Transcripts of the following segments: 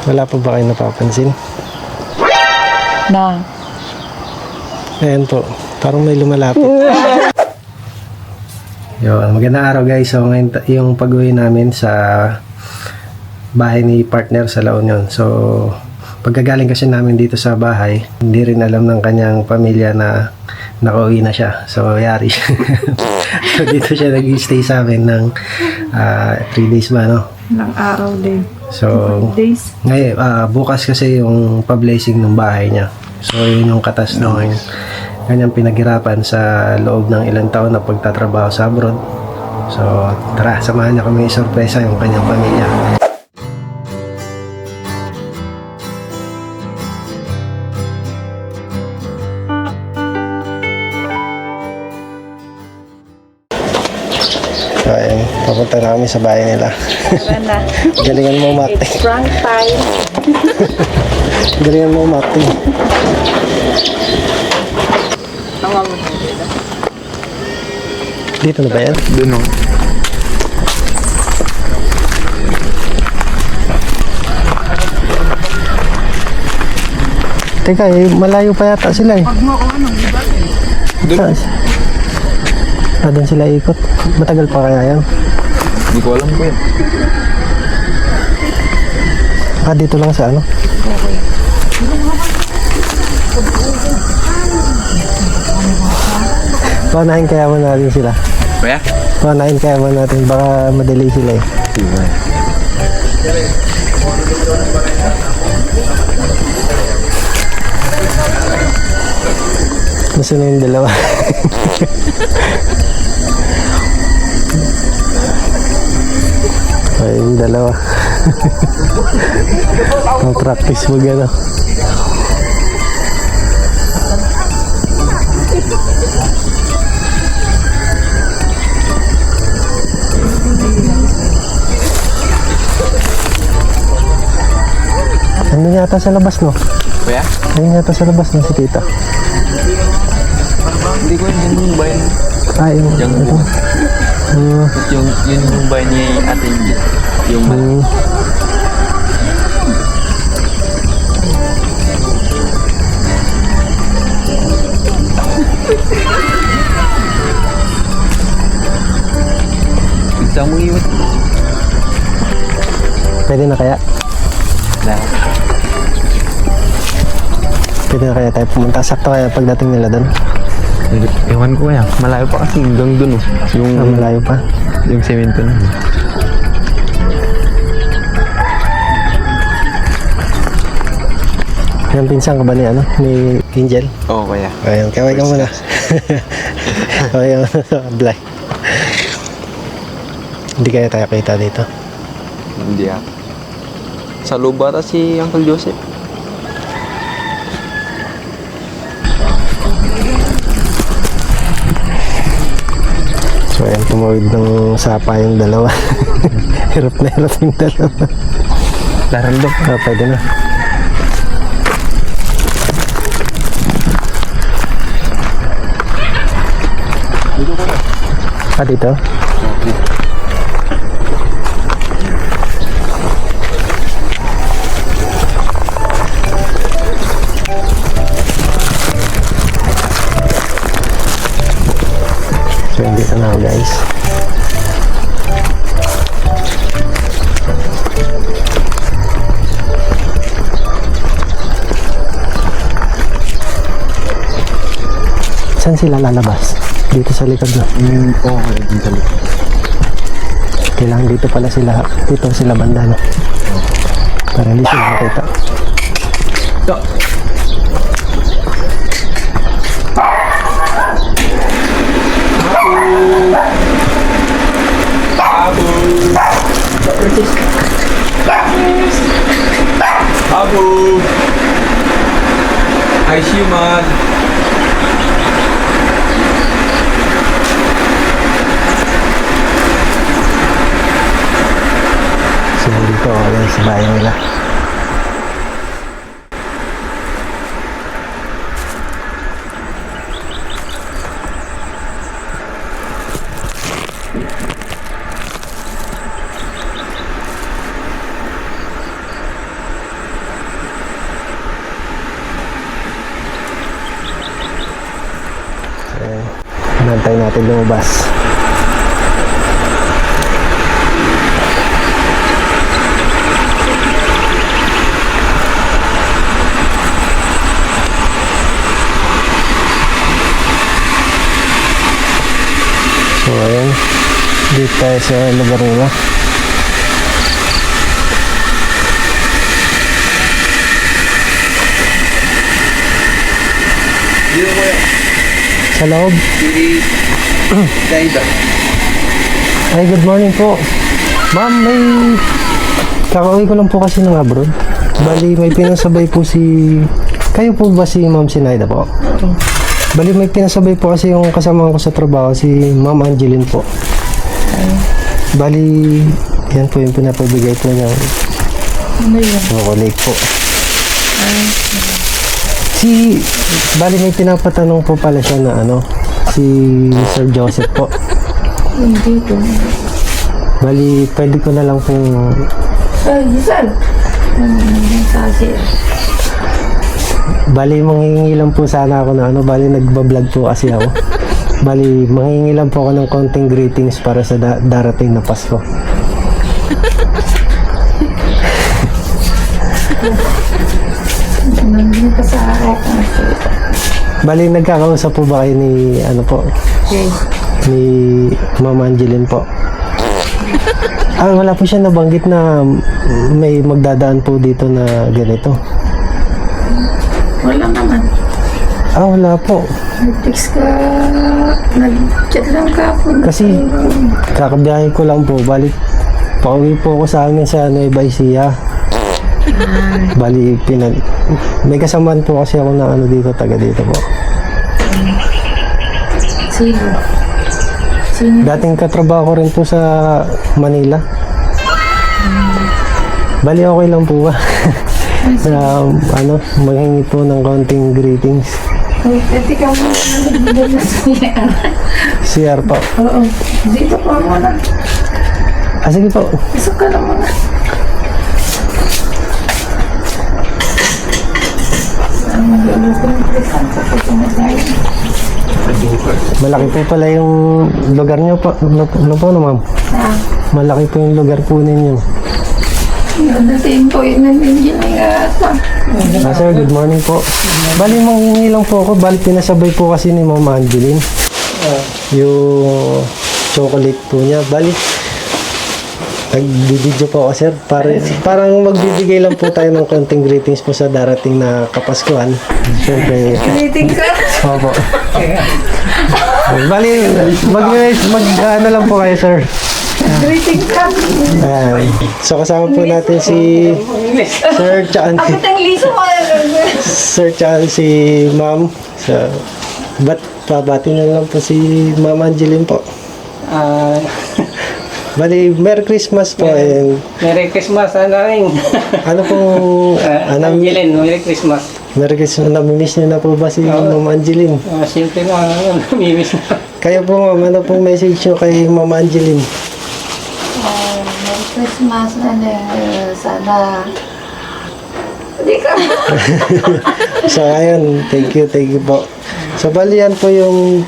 Wala pa ba kayo napapansin? Na. Ayan po, parang may lumalapit. Yun, magandang araw guys. So ngayon yung pag-uwi namin sa bahay ni partner sa La Union. So pagkagaling kasi namin dito sa bahay, hindi rin alam ng kanyang pamilya na nakauwi na siya. So yari. So dito siya nag-stay sa amin ng 3 days ba, no? Ilang araw din. So Days. ngayon, bukas kasi yung pa-blazing ng bahay niya. So yun yung katas ng kanyang pinaghirapan sa loob ng ilang taon na pagtatrabaho sa abroad. So tara, samahan niya kami sorpresa yung kanyang pamilya. So ayun, papunta na kami sa bahay nila. Tara na. Galingan mo mate. It's prank time. Galingan mo mate. Dito na ba yan? Doon o. Teka, malayo pa yata sila eh. Doon. Doon sila ikot. Matagal pa kaya yan? Hindi ko alam ko yan. Dito lang sa ano? Paunahin kaya mo natin sila. Kaya? Paunahin kaya mo natin. Baka madali sila eh. Sige. Gusto na yung dalawa. Ay, yung dalawa. Mag-practice mo gano'n. Ano yata sa labas, no? Kaya? Ano yata sa labas, no, si tita? Hindi ko yun yung bayan. Yung Yung ito. yun yung bayan ni ate yung Bigla mo iwan. Pwede na kaya? Lahat. Pwede na kaya tayo pumunta. Sakto kaya pagdating nila doon. Ewan ko kaya. Malayo pa kasi hanggang dun o. Yung Malayo pa. yung semento na. Yung pinsan ka ba ni, ni Angel? Oo kaya. Ayun, kaway ka muna. Kaway ka muna sa Ablay. Hindi kaya tayo kita dito. Hindi ah. Sa loob ata si Uncle Joseph. So ayan, tumawid ng sapa yung dalawa. Hirap na hirap yung dalawa. Larandok. Pwede na. Dito? So, dito na ako, guys. Saan sila lalabas? Dito sa likod na. Oo, dito sa likod. Kailangan dito pala sila. Dito sila banda, no? Para hindi sila makita. Ito. Abu. Hi, Shiman. So, dito ako sa bahay nila. Nantay natin lumabas. So ayan, dito tayo sa lugar nila. Sa loob. Ay, good morning po. Ma'am, may kakauwi ko lang po kasi ng abroad. Bali, may pinasabay po si... Kayo po ba si Ma'am Sinaida po? Bali, may pinasabay po kasi yung kasama ko sa trabaho, si Ma'am Angeline po. Bali, yan po yung pinapabigay po niya. Ano yun? Chocolate po. Si... Bali, may pinapatanong po pala siya na ano, si Sir Joseph po. Hindi ko. Bali, pwede ko na lang pong... Ay, sir. Kasi, Bali, manghihingi lang po sana ako na ano. Bali, nagbablog po kasi ako. Bali, manghihingi lang po ako ng konting greetings para sa darating na Pasko. nandun ka sa akin. Bali, nagkakausap po ba kayo ni, ano po, Okay. ni Ma'am Angeline po? Wala po siya nabanggit na may magdadaan po dito na ganito. Wala naman. Wala po. Nag-text ka. Nag-chat lang ka po. Kasi, kakabiyahe ko lang po. Bali, pauwi po ako sa amin sa Nueva Ecija. Bali, may kasamaan po kasi ako na ano dito, taga dito po. Sino? Sino? Dating katrabaho ko rin po sa Manila. Bali, okay lang po ba? Na, ano, maghingi po ng konting greetings. Ay, pwede ka muna nag-video na siya. CR po. Oo. Dito pa muna. Sige po. Isok ka lang muna. Ang mag-iulog ng present sa pagkamatay. Malaki po pala yung lugar nyo po. Ano po, ma'am? Malaki po yung lugar po ninyo. Dating po yun namin yun ay ata. Sir, good morning po. Bali, manghingi lang po ako. Bali, pinasabay po kasi ni Ma'am Angeline. Yung chocolate po niya. Bali, nag-video po ako, sir. Parang magbibigay lang po tayo ng konting greetings po sa darating na Kapaskuhan. Siyempre, Greeting ka? opo. Bali, ano lang po kayo, sir. Greeting ka? Ayan. So, kasama po natin si Sir Chan. Ako tang liso mo. Sir Chan, si Ma'am. So, pabati na lang po si Ma'am Angeline po. Bali, Merry Christmas po. And, Merry Christmas, rin. ano pong... Angeline, Merry Christmas. Merry Christmas. Namimiss niyo na po ba si Ma'am Angeline? Siyempre na, namimiss na. Kayo po, Ma'am, ano pong message niyo kay Ma'am Angeline? Merry Christmas. Sana... Hindi ka. So, ayun. Thank you po. So, bali yan po yung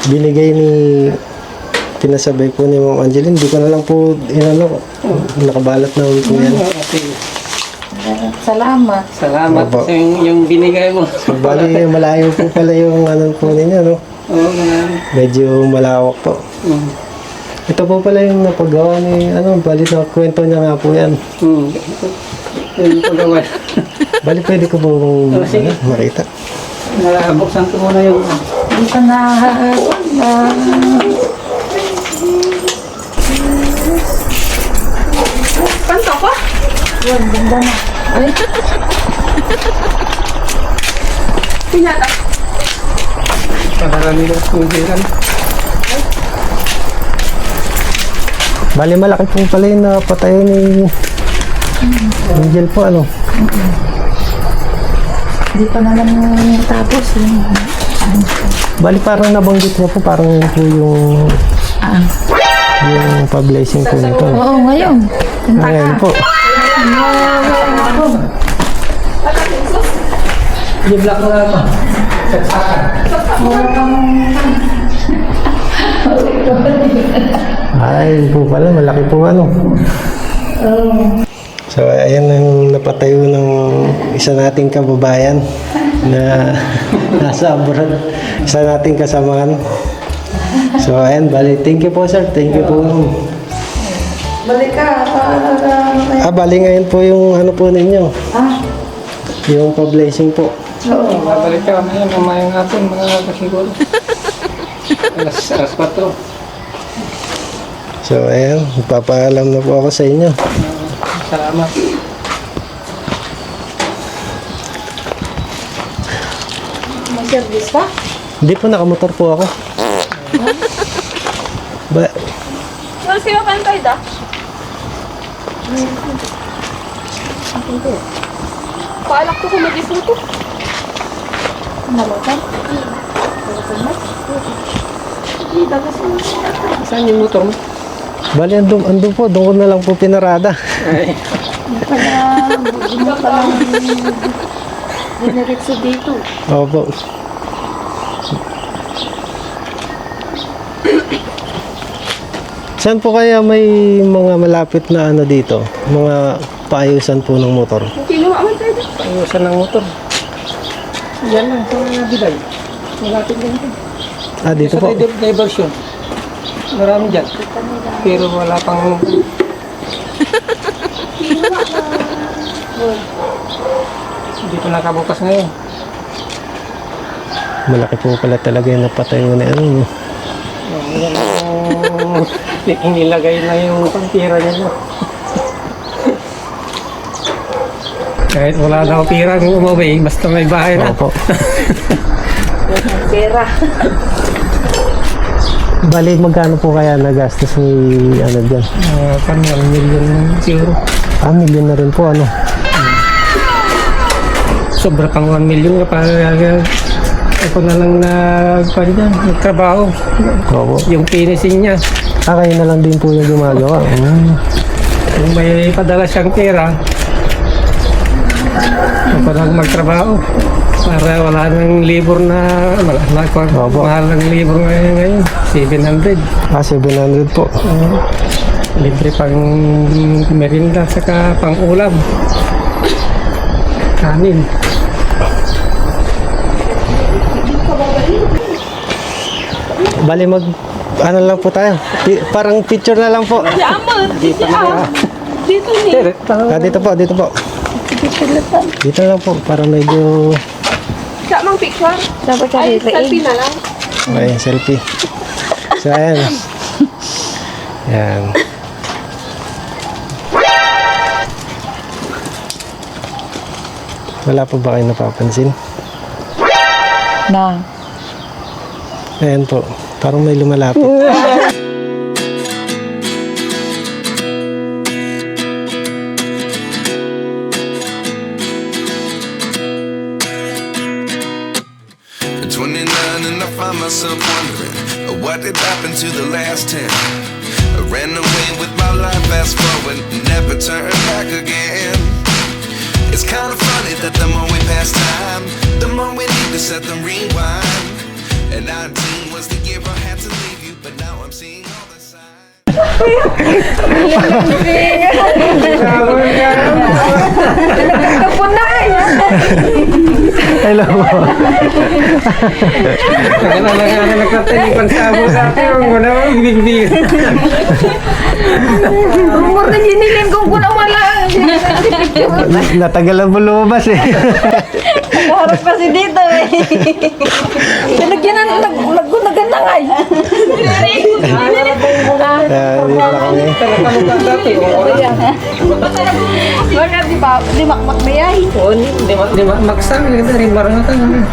binigay ni... Pinasabay po ni Ma'am Angeline. Hindi ko na lang po, nakabalat na po yan. Okay. Salamat. Salamat Opo. sa yung binigay mo. So, bali, malayo po pala yung ano po ninyo, no? Oo, Medyo malawak po. Ito po pala yung napagawa ni, bali na kwento niya nga po yan. Yung paggawa. Bali, pwede ko po sige. makita. Buksan ko muna yung... Hindi ka na... Kanta ko? Yan, ganda na. Ay. Pinata. Pakarami na kumikiran. Bali, malaki po pala yung napatay ni Angel po, ano? Hindi pa naman tapos. Bali, parang nabanggit niya po, parang yun po yung pa-blessing po nito. Oo, ngayon. Kanta Ayan ka. po. Di-block na lang. Ay, po pala, malaki po ano. So, ayan ang napatayo ng isa nating kababayan na nasa abroad. Isa nating kasamahan. So, ayan, bali. Thank you po, sir. Thank you po. Balik ka, para Bali ngayon po yung ano po ninyo. Yung pa-blessing po. Oo. Babalik ka ngayon, mamayang hapon, mga kasiguro. Alas 4. So, ayan, magpapaalam na po ako sa inyo. Salamat. May service pa? Hindi po, nakamotor po ako. Ba, Terus kayo kantay da? Paalak ko kung mag-isuto. Nalotan? Saan yung motor mo? bali, andun po. Doon ko na lang po pinarada. Hindi pa lang diniretso dito. Opo. Saan po kaya may mga malapit na ano dito? Mga paayusan po ng motor? Kinuha man tayo da. Ayusan ng motor. Yan lang, sa mga bilay. Malapit lang ito. Dito Sa po. diversion. Marami dyan. Pero wala pang... Hindi pa nakabukas ngayon. Malaki po pala talaga yung napatayo na ano. Yan ang inilagay na yung pantira niya. Kahit wala daw pira kung umuwi, basta may bahay na. Opo. Pera. Bali, magkano po kaya nagastos ni ano dyan? Kan 1 million siguro. Million na rin po ano. Sobra pang 1 million kapag ako na lang nagtrabaho. Opo. Yung finishing niya. Kayo na lang din po yung gumagawa. Kung may padala siyang pera, ako lang magtrabaho. Para wala nang libur na, Opo. mahal ng libur ngayon, 700. 700 po. Libre pang merinda, saka pang ulam. Kanin. Bali, ano lang po tayo. Parang picture na lang po. Yaman. Dito Dito ni. Dito po, dito po. Dito lang po, para medyo... Sa mang picture. Dapat ka Ay, rin. selfie na lang. Okay, selfie. So, ayan. Ayan. Wala pa ba kayo napapansin? Na. Ayan po. Parang may lumalapit. At 29 and I find myself wondering what did happen to the last 10. I ran away with my life, fast forward, never turn back again. It's kind of funny that the more we pass time, the more we need to set the rewind. And 19 was the year I had to leave you, but now I'm seeing all the signs. Hello po. Nagkatilipan sa abo dati, ang wala akong bibig. Umur na giniling ko na wala. Natagalan mo lumabas eh. Nakaharap kasi dito eh. Pinagyan na naggunagan na nga eh. Dito na kami. Baka di makmak na yan. Di ba magsang, rin marangatan naman.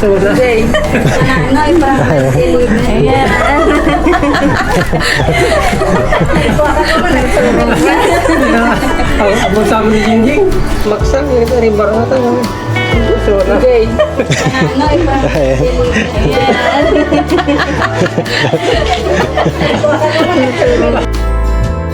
So, na. Nay, parang ayan. Abot sa amin ni Jingjing, magsang, rin marangatan naman. So, na. Nay, parang ayan.